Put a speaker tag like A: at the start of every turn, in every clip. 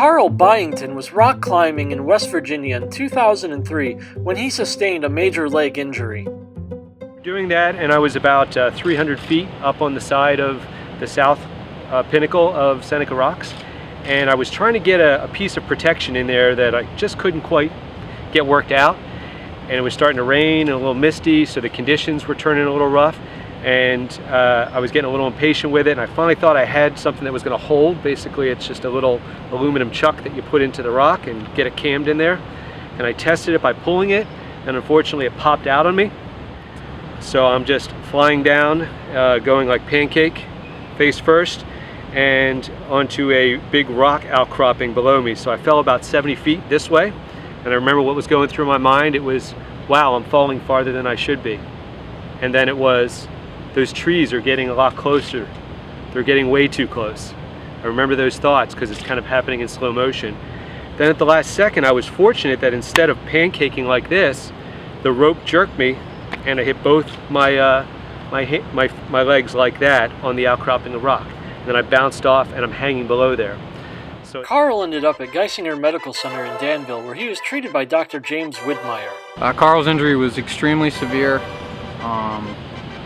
A: Carl-Byington was rock climbing in West Virginia in 2003 when he sustained a major leg injury.
B: Doing that, and I was about 300 feet up on the side of the south pinnacle of Seneca Rocks, and I was trying to get a piece of protection in there that I just couldn't quite get worked out, and it was starting to rain and a little misty, so the conditions were turning a little rough, and I was getting a little impatient with it, and I finally thought I had something that was going to hold. Basically, it's just a little aluminum chuck that you put into the rock and get it cammed in there, and I tested it by pulling it, and unfortunately it popped out on me. So I'm just flying down, going like pancake, face first, and onto a big rock outcropping below me. So I fell about 70 feet this way, and I remember what was going through my mind. It was, wow, I'm falling farther than I should be. And then it was, those trees are getting a lot closer. They're getting way too close. I remember those thoughts because it's kind of happening in slow motion. Then at the last second, I was fortunate that instead of pancaking like this, the rope jerked me, and I hit both my legs like that on the outcropping of rock. And then I bounced off, and I'm hanging below there. So
A: Carl ended up at Geisinger Medical Center in Danville, where he was treated by Dr. James-Widmaier.
C: Carl's injury was extremely severe.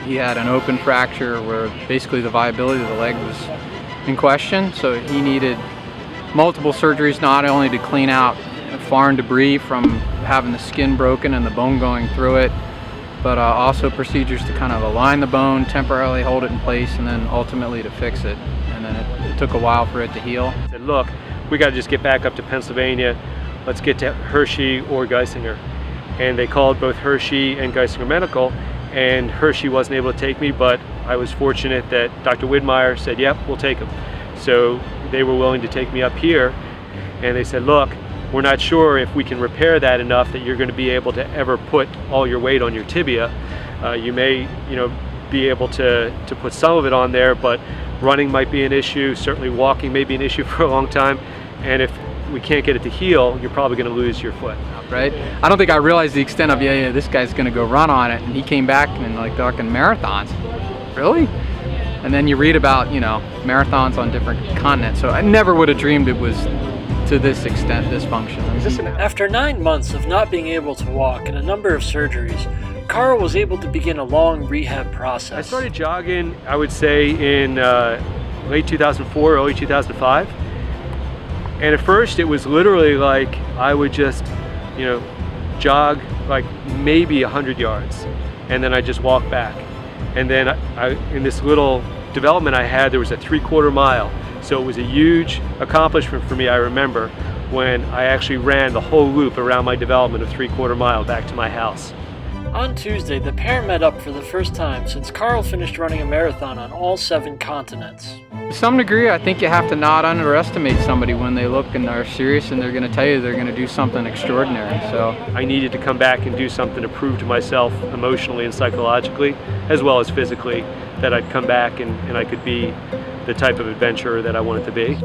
C: He had an open fracture where basically the viability of the leg was in question, so he needed multiple surgeries, not only to clean out foreign debris from having the skin broken and the bone going through it, but also procedures to kind of align the bone, temporarily hold it in place, and then ultimately to fix it. And then it took a while for it to heal.
B: I said, look, we got to just get back up to Pennsylvania. Let's get to Hershey or Geisinger. And they called both Hershey and Geisinger Medical, and Hershey wasn't able to take me, but I was fortunate that Dr. Widmaier said, yep, we'll take him. So they were willing to take me up here, and they said, look, we're not sure if we can repair that enough that you're going to be able to ever put all your weight on your tibia. You may, be able to put some of it on there, but running might be an issue. Certainly walking may be an issue for a long time. And if we can't get it to heal, you're probably going to lose your foot.
C: Right? I don't think I realized the extent of, this guy's going to go run on it. And he came back and like talking marathons. Really? And then you read about, marathons on different continents. So I never would have dreamed it was to this extent dysfunction.
A: After 9 months of not being able to walk and a number of surgeries, Carl was able to begin a long rehab process.
B: I started jogging, I would say, in late 2004, early 2005. And at first it was literally like I would just, jog like maybe 100 yards. And then I just walk back. And then in this little development I had, there was a 3/4 mile. So it was a huge accomplishment for me, I remember, when I actually ran the whole loop around my development of 3/4 mile back to my house.
A: On Tuesday, the pair met up for the first time since Carl finished running a marathon on all 7 continents.
C: To some degree, I think you have to not underestimate somebody when they look and are serious and they're going to tell you they're going to do something extraordinary. So
B: I needed to come back and do something to prove to myself emotionally and psychologically, as well as physically, that I'd come back and I could be the type of adventurer that I wanted to be.